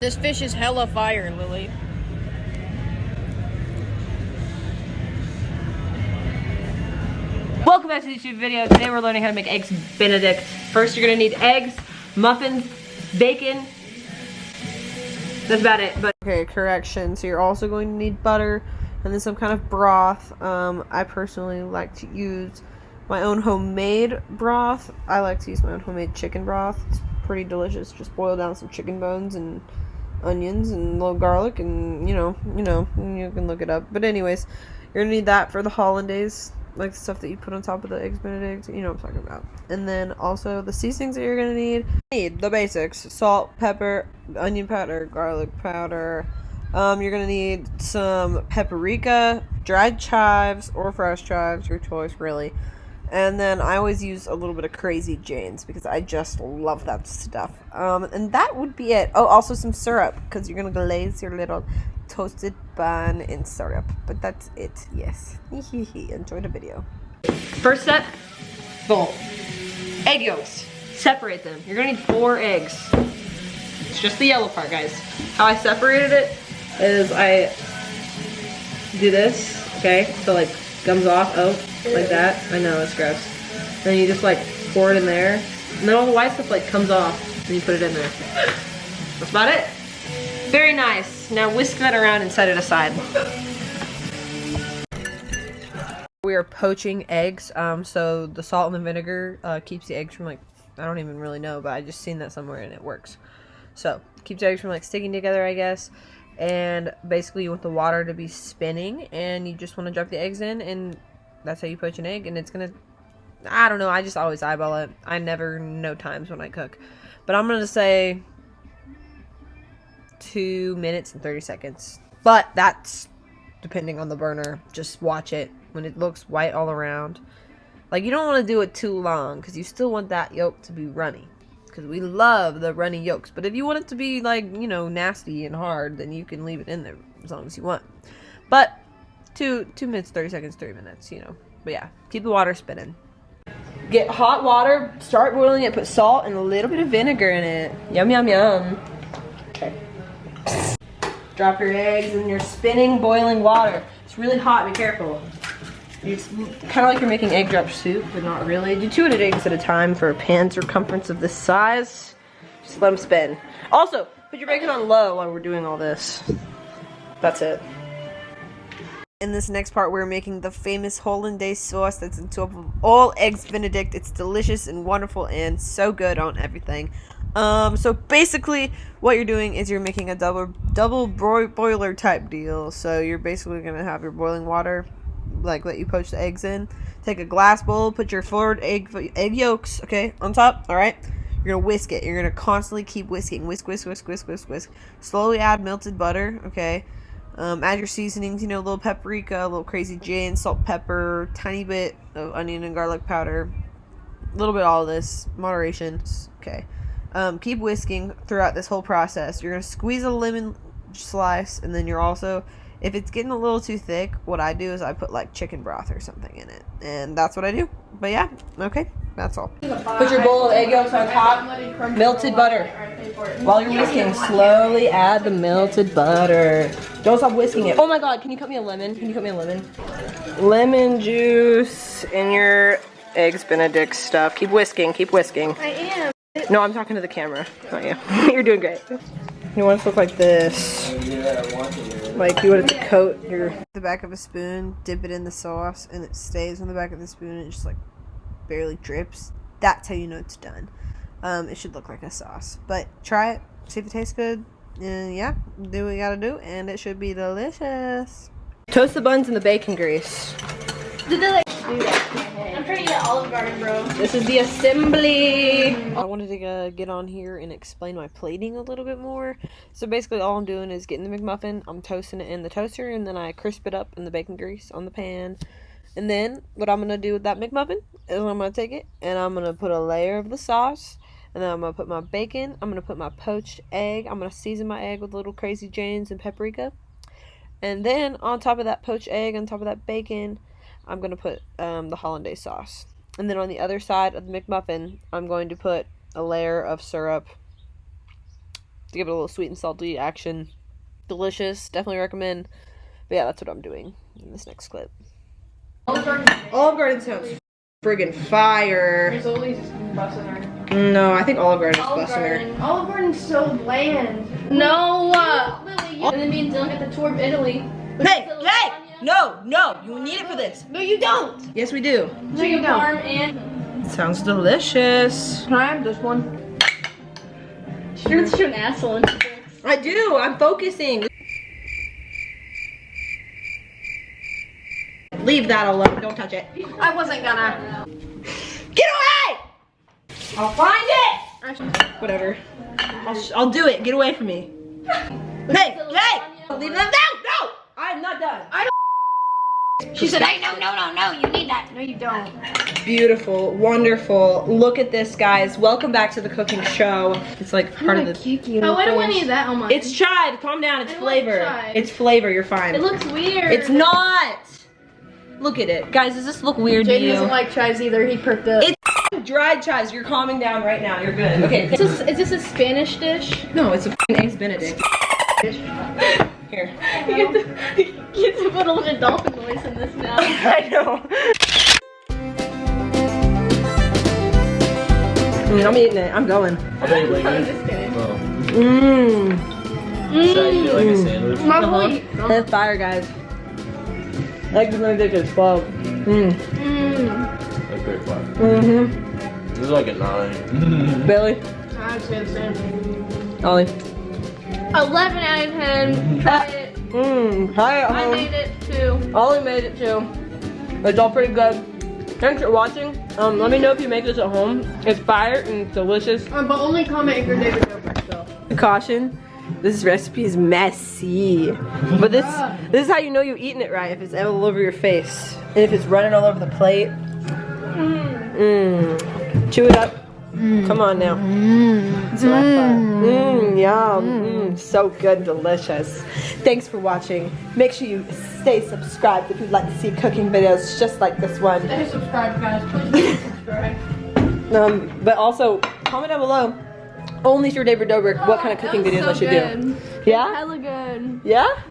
This fish is hella fire, Lily. Welcome back to the YouTube video. Today we're learning how to make eggs Benedict. First, you're gonna need eggs, muffins, bacon. That's about it. But okay, correction. So you're also going to need butter and then some kind of broth. I personally like to use my own homemade broth. I like to use my own homemade chicken broth. It's pretty delicious. Just boil down some chicken bones and onions and a little garlic, and you can look it up. But anyways, you're gonna need that for the hollandaise, like the stuff that you put on top of the eggs Benedict. You know what I'm talking about. And then also the seasonings that you're gonna need the basics: salt, pepper, onion powder, garlic powder. You're gonna need some paprika, dried chives or fresh chives, your choice really. And then I always use a little bit of Crazy Jane's because I just love that stuff. And that would be it. Oh, also some syrup, because you're going to glaze your little toasted bun in syrup. But that's it, yes. Enjoy the video. First step, bowl. Egg yolks. Separate them. You're going to need 4 eggs. It's just the yellow part, guys. How I separated it is I do this, okay? So like comes off, oh, like that. I know, it's gross. Then you just like pour it in there. And then all the white stuff like comes off and you put it in there. That's about it. Very nice. Now whisk that around and set it aside. We are poaching eggs. So the salt and the vinegar keeps the eggs from like, I don't even really know, but I just seen that somewhere and it works. So keeps the eggs from like sticking together, I guess. And basically you want the water to be spinning and you just want to drop the eggs in, and that's how you poach an egg. And it's gonna, I don't know, I just always eyeball it. I never know times when I cook, but I'm gonna say 2 minutes and 30 seconds, but that's depending on the burner. Just watch it when it looks white all around. Like, you don't want to do it too long because you still want that yolk to be runny, because we love the runny yolks. But if you want it to be like, you know, nasty and hard, then you can leave it in there as long as you want. But 2 minutes, 30 seconds, 3 minutes, you know. But yeah, keep the water spinning. Get hot water, start boiling it, put salt and a little bit of vinegar in it. Yum, yum, yum. Okay. Drop your eggs in your spinning, boiling water. It's really hot, be careful. It's kind of like you're making egg drop soup, but not really. Do 2 eggs at a time for a pan circumference of this size. Just let them spin. Also, put your bacon on low while we're doing all this. That's it. In this next part, we're making the famous hollandaise sauce that's on top of all eggs Benedict. It's delicious and wonderful and so good on everything. So basically, what you're doing is you're making a double boiler type deal. So you're basically gonna have your boiling water, like that you poach the eggs in. Take a glass bowl, put your 4 egg yolks, okay, on top. All right, you're gonna whisk it. You're gonna constantly keep whisking, whisk. Slowly add melted butter, okay. Add your seasonings, you know, a little paprika, a little Crazy Jane, salt, pepper, tiny bit of onion and garlic powder, a little bit of all of this, moderation, okay. Keep whisking throughout this whole process. You're gonna squeeze a lemon slice, and then you're also, if it's getting a little too thick, what I do is I put like chicken broth or something in it. And that's what I do. But yeah, okay, that's all. Put your bowl of egg yolks on top, melted butter. While you're whisking, slowly add the melted butter. Don't stop whisking it. Oh my god, can you cut me a lemon? Lemon juice in your eggs Benedict stuff. Keep whisking. I am. No, I'm talking to the camera, not you. You're doing great. You want it to look like this. Like you want it to coat the back of a spoon, dip it in the sauce, and it stays on the back of the spoon and it just like barely drips. That's how you know it's done. It should look like a sauce. But try it, see if it tastes good, and yeah, do what you gotta do, and it should be delicious. Toast the buns in the bacon grease. Did they like do that? I'm trying to get Olive Garden, bro. This is the assembly. I wanted to get on here and explain my plating a little bit more. So basically all I'm doing is getting the McMuffin, I'm toasting it in the toaster, and then I crisp it up in the bacon grease on the pan. And then what I'm going to do with that McMuffin is I'm going to take it and I'm going to put a layer of the sauce. And then I'm going to put my bacon. I'm going to put my poached egg. I'm going to season my egg with little Crazy Janes and paprika. And then on top of that poached egg, on top of that bacon, I'm going to put the hollandaise sauce. And then on the other side of the McMuffin, I'm going to put a layer of syrup to give it a little sweet and salty action. Delicious, definitely recommend. But yeah, that's what I'm doing in this next clip. Olive Garden sounds friggin' fire. Rizzoli's busting her. No, I think Olive Garden is busting her. Olive Garden's so bland. No! Lily, and then me and Dylan got the tour of Italy. Hey! No! You need it for this. No, you don't! Yes, we do. Chicken parm and... Sounds delicious. Can I have this one? You're gonna show an asshole. I do. I'm focusing. Leave that alone. Don't touch it. I wasn't gonna. Get away! I'll find it. Whatever. I'll do it. Get away from me. Hey! Leave them down. No! I'm not done. She said, hey, no, you need that. No, you don't. Beautiful, wonderful. Look at this, guys. Welcome back to the cooking show. It's like part of the... Oh, I don't want any of that on mine. It's chive. Calm down. It's flavor. Like it's flavor. You're fine. It looks weird. It's not. Look at it. Guys, does this look weird to you? Jaden doesn't like chives either. He perked up. It's dried chives. You're calming down right now. You're good. Okay. Is this a Spanish dish? No, it's a eggs Benedict. Here. You get to put a little dolphin voice in this now. I know. I'm eating it. I'm going. I bet you like I'm it. just kidding. Oh. Mmm. Is that you like a sandwich? That's fire, guys. Eggs Benedict is 12. That's great fun. This is like a 9. Billy. I'd say the same. Ollie. 11 out of 10. Try it. Hi at I home. made it too. Ollie made it too. It's all pretty good. Thanks for watching. Let me know if you make this at home. It's fire and it's delicious. But only comment if you're David Dobrik, so. Caution, this recipe is messy. But this is how you know you've eaten it right, if it's all over your face. And if it's running all over the plate. Chew it up. Come on now. That's what I thought. Yum. So good, delicious. Thanks for watching. Make sure you stay subscribed if you'd like to see cooking videos just like this one. Stay subscribed, guys. Please subscribe. But also, comment down below. Only through David Dobrik, what kind of cooking videos I should do. Yeah? Hella good. Yeah?